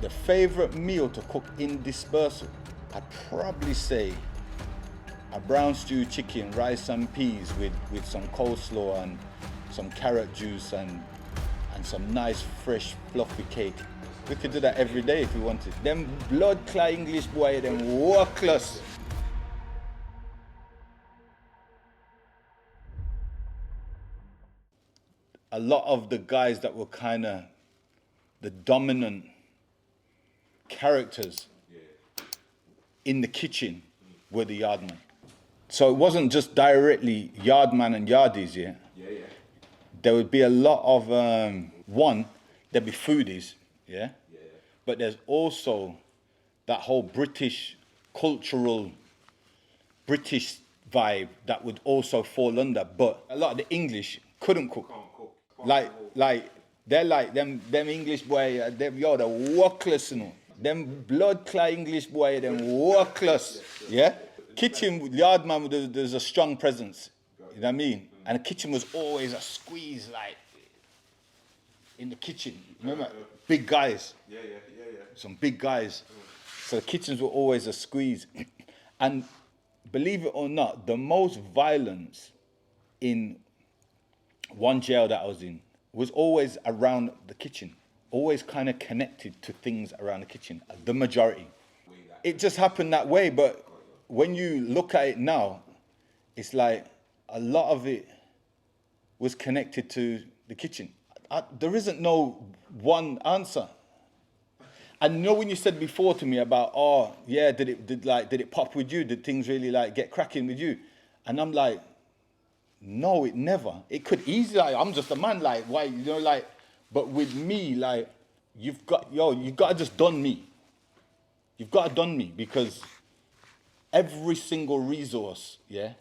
The favorite meal to cook in dispersal, I'd probably say a brown stew chicken, rice and peas with some coleslaw and some carrot juice and some nice fresh fluffy cake. We could do that every day if we wanted. Them blood clot English boy, them workless. A lot of the guys that were kind of the dominant characters in the kitchen were the yardmen. So it wasn't just directly yardman and yardies, yeah? There would be a lot of, there'd be foodies, yeah? But there's also that whole British cultural, British vibe that would also fall under, but a lot of the English couldn't cook. Like they're like them English boy, them the workless, you know. Them blood clot English boy, them workless, yeah. Kitchen yardman, there's a strong presence, you know what I mean. And the kitchen was always a squeeze, like in the kitchen. Remember, big guys. Yeah. Some big guys. So the kitchens were always a squeeze, and believe it or not, the most violence in one jail that I was in was always around the kitchen, always kind of connected to things around the kitchen, the majority. It just happened that way, but when you look at it now, it's like a lot of it was connected to the kitchen. There isn't no one answer. And you know when you said before to me about, oh yeah, did it pop with you? Did things really like get cracking with you? And I'm like, no, it never. It could easily, like, I'm just a man, like, why, you know, like, but with me, like, you've got to just done me. You've got to done me, because every single resource, yeah,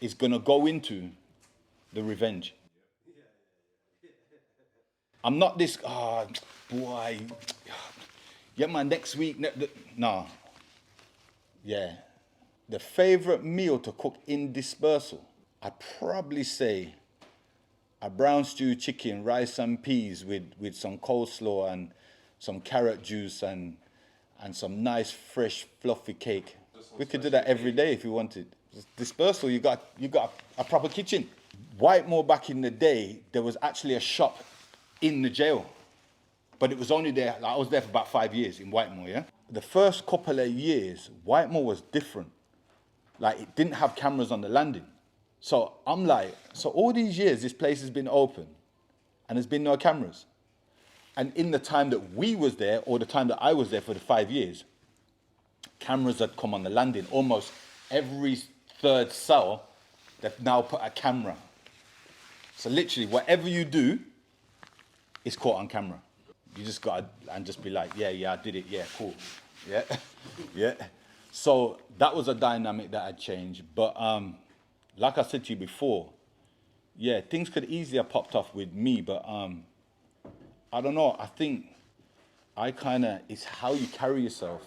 is going to go into the revenge. I'm not this, boy, yeah, man, next week, no. Yeah. The favorite meal to cook in dispersal, I'd probably say a brown stew chicken, rice and peas with some coleslaw and some carrot juice and some nice fresh fluffy cake. We could do that every day if we wanted. Dispersal, you got a proper kitchen. Whitemore back in the day, there was actually a shop in the jail, but it was only there, like, I was there for about 5 years in Whitemore, yeah? The first couple of years, Whitemore was different. Like, it didn't have cameras on the landing. So I'm like, so all these years, this place has been open and there's been no cameras. And in the time that we was there, or the time that I was there for the 5 years, cameras had come on the landing. Almost every third cell, they've now put a camera. So literally, whatever you do is caught on camera. You just got to, and just be like, yeah, I did it, yeah, cool, yeah, yeah. So that was a dynamic that had changed. But like I said to you before, yeah, things could easily have popped off with me, but I don't know. I think it's how you carry yourself,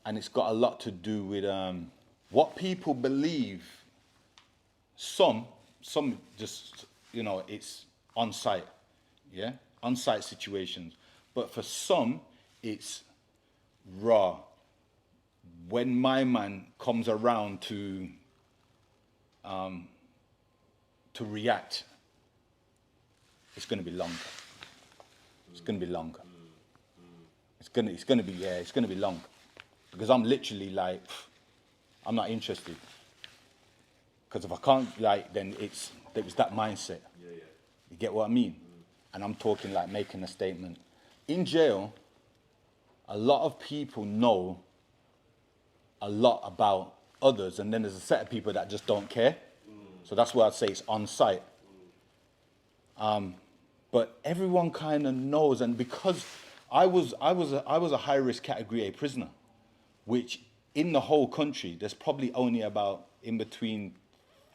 and it's got a lot to do with what people believe. Some just, you know, it's on site, yeah, on site situations. But for some, it's raw. When my man comes around to react, it's going to be longer. It's going to be longer. It's going to be long, because I'm literally like, I'm not interested. Because if I can't, like, then it's that mindset. You get what I mean? And I'm talking like making a statement. In jail, a lot of people know a lot about others, and then there's a set of people that just don't care. So that's why I'd say it's on site. But everyone kind of knows, and because I was a high risk category A prisoner, which in the whole country there's probably only about in between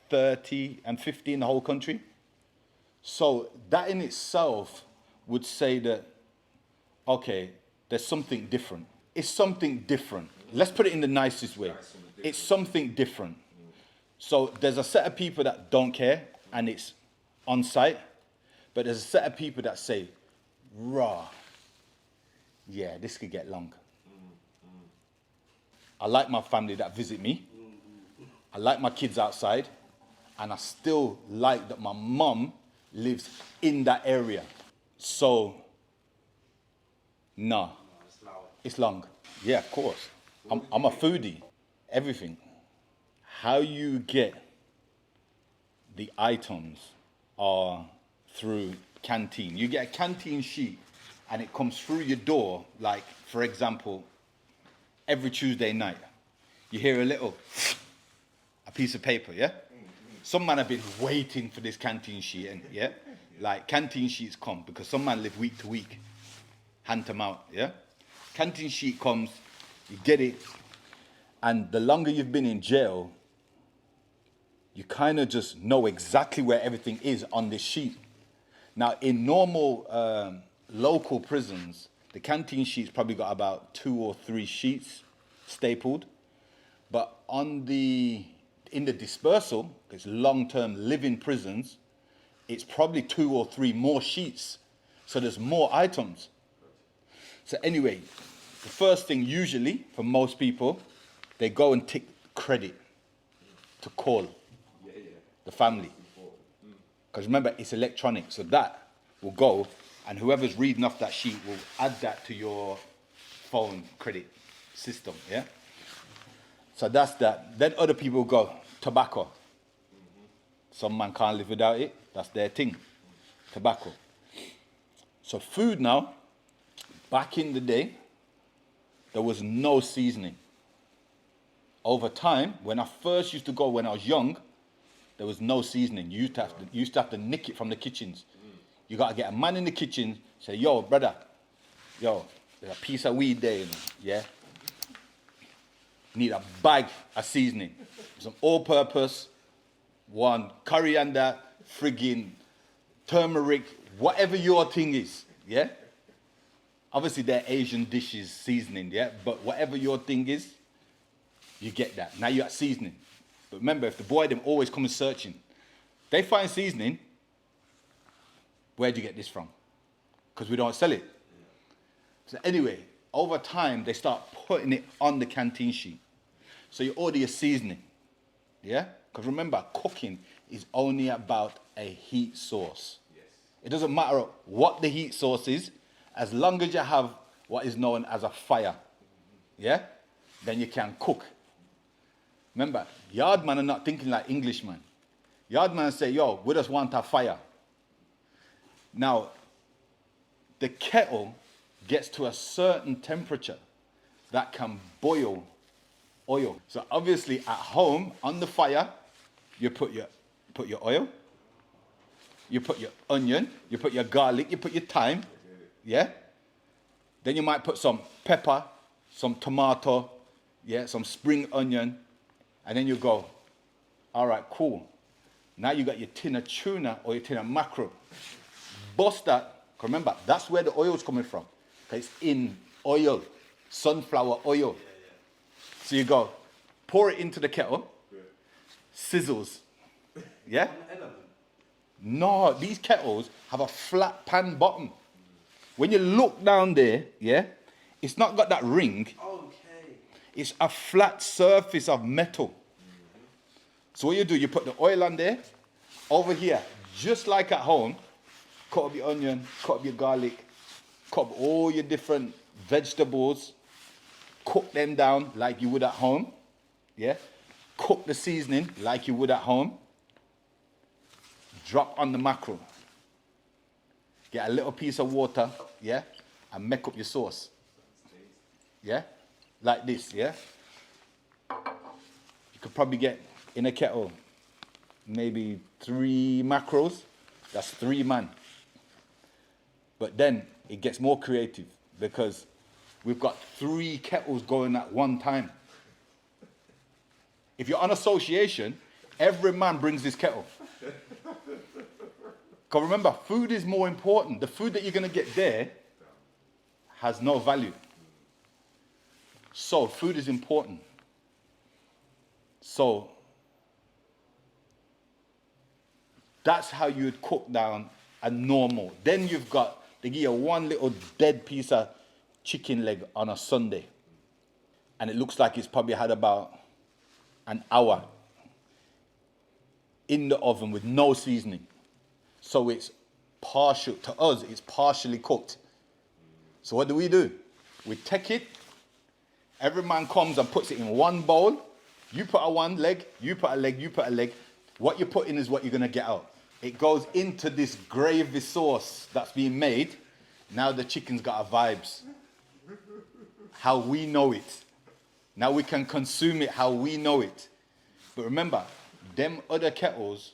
30 and 50 in the whole country. So that in itself would say that, okay, there's something different. It's something different. Let's put it in the nicest way. It's something different. So there's a set of people that don't care, and it's on site, but there's a set of people that say, raw, Yeah, this could get long. I like my family that visit me. I like my kids outside. And I still like that my mum lives in that area. So, nah, it's long. Yeah, of course. I'm a foodie. Everything. How you get the items are through Canteen. You get a Canteen sheet and it comes through your door, like, for example, every Tuesday night. You hear a piece of paper, yeah? Some man have been waiting for this Canteen sheet, and yeah? Like, Canteen sheets come because some man live week to week. Hand them out, yeah? Canteen sheet comes, you get it, and the longer you've been in jail, you kind of just know exactly where everything is on this sheet. Now, in normal local prisons, the Canteen sheet's probably got about 2 or 3 sheets stapled. But in the dispersal, it's long-term living prisons, it's probably 2 or 3 more sheets. So there's more items. So anyway, the first thing usually for most people, they go and tick credit to call the family. Because remember, it's electronic, so that will go, and whoever's reading off that sheet will add that to your phone credit system, yeah? So that's that. Then other people go, tobacco. Some man can't live without it. That's their thing, tobacco. So food now, back in the day, there was no seasoning. Over time, when I first used to go when I was young, there was no seasoning. You used to have to nick it from the kitchens. You got to get a man in the kitchen, say, yo, brother, yo, there's a piece of weed there, yeah? Need a bag of seasoning. Some all-purpose, one coriander, friggin' turmeric, whatever your thing is, yeah? Obviously, they're Asian dishes seasoning, yeah? But whatever your thing is, you get that. Now you got seasoning. But remember, if the boy them always come searching, they find seasoning, where do you get this from? Because we don't sell it. So anyway, over time, they start putting it on the Canteen sheet. So you order your seasoning, yeah? Because remember, cooking is only about a heat source. Yes. It doesn't matter what the heat source is, as long as you have what is known as a fire, yeah? Then you can cook. Remember, yardmen are not thinking like Englishmen. Yardmen say, yo, we just want a fire. Now, the kettle gets to a certain temperature that can boil oil. So obviously at home, on the fire, you put your oil, you put your onion, you put your garlic, you put your thyme, yeah? Then you might put some pepper, some tomato, yeah, some spring onion, and then you go, all right, cool. Now you got your tin of tuna or your tin of mackerel. Bust that, because remember, that's where the oil's coming from. Because it's in oil, sunflower oil. So you go, pour it into the kettle, sizzles. Yeah? No, these kettles have a flat pan bottom. When you look down there, yeah, it's not got that ring. Okay. It's a flat surface of metal. So what you do, you put the oil on there, over here, just like at home, cut up your onion, cut up your garlic, cut up all your different vegetables, cook them down like you would at home, yeah? Cook the seasoning like you would at home, drop on the mackerel, get a little piece of water, yeah? And make up your sauce, yeah? Like this, yeah? You could probably get, in a kettle, maybe 3 mackerels, that's 3 man. But then it gets more creative because we've got 3 kettles going at one time. If you're on association, every man brings his kettle. Because remember, food is more important. The food that you're going to get there has no value. So food is important. So that's how you would cook down a normal. Then you've got, they give you one little dead piece of chicken leg on a Sunday, and it looks like it's probably had about an hour in the oven with no seasoning. So it's partial, to us, it's partially cooked. So what do? We take it, every man comes and puts it in one bowl. You put a one leg, you put a leg, you put a leg. What you put in is what you're gonna get out. It goes into this gravy sauce that's being made. Now the chicken's got a vibes. How we know it. Now we can consume it how we know it. But remember, them other kettles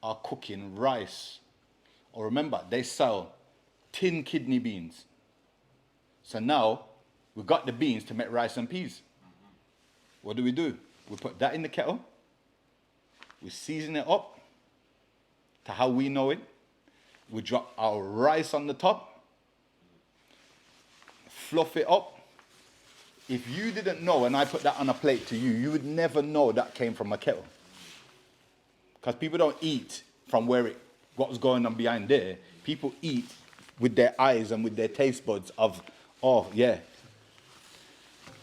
are cooking rice. Or remember, they sell tin kidney beans. So now we've got the beans to make rice and peas. What do? We put that in the kettle. We season it up to how we know it. We drop our rice on the top. Fluff it up. If you didn't know and I put that on a plate to you, you would never know that came from a kettle. Because people don't eat from what was going on behind there. People eat with their eyes and with their taste buds of, oh, yeah.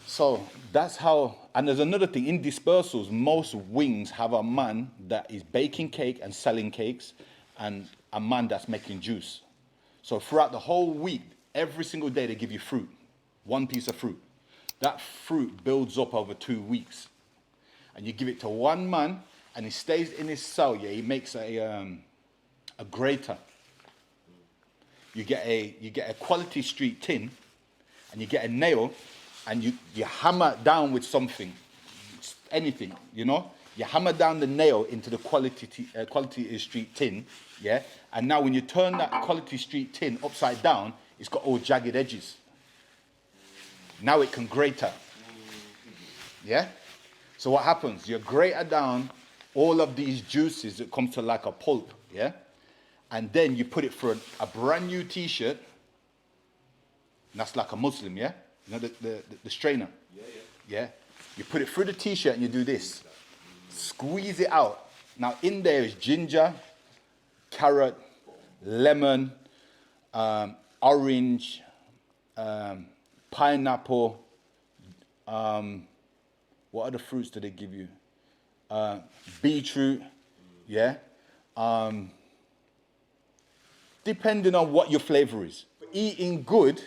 So that's how, and there's another thing, in dispersals, most wings have a man that is baking cake and selling cakes, and a man that's making juice. So throughout the whole week, every single day they give you fruit, one piece of fruit. That fruit builds up over 2 weeks. And you give it to one man, and he stays in his cell, yeah, he makes a grater. You get a Quality Street tin, and you get a nail, and you hammer it down with something, anything, you know? You hammer down the nail into the Quality Street tin, yeah? And now when you turn that Quality Street tin upside down, it's got all jagged edges. Now it can grater, yeah? So what happens? You grater down all of these juices, it comes to like a pulp, yeah? And then you put it through a brand new t-shirt, and that's like a Muslim, yeah? You know, the strainer. Yeah. You put it through the t-shirt and you do this. Squeeze it out. Now in there is ginger, carrot, lemon, orange, pineapple. What other fruits do they give you? Beetroot, yeah? Depending on what your flavor is. Eating good,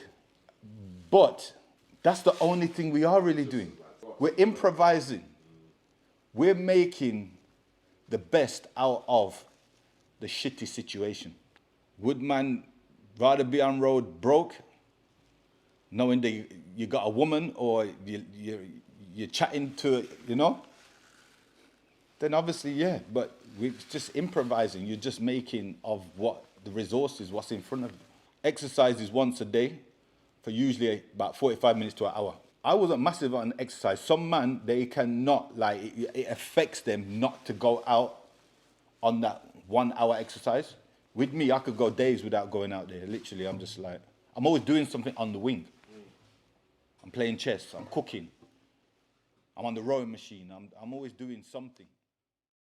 but that's the only thing we are really doing. We're improvising. We're making the best out of the shitty situation. Would man rather be on road broke, knowing that you got a woman or you're chatting to, you know? Then obviously, yeah, but we're just improvising. You're just making of what the resources, what's in front of you. Exercise is once a day, for usually about 45 minutes to an hour. I wasn't massive on exercise. Some man, they cannot, like, it affects them not to go out on that 1 hour exercise. With me, I could go days without going out there. Literally, I'm just like, I'm always doing something on the wing. I'm playing chess, I'm cooking. I'm on the rowing machine, I'm always doing something.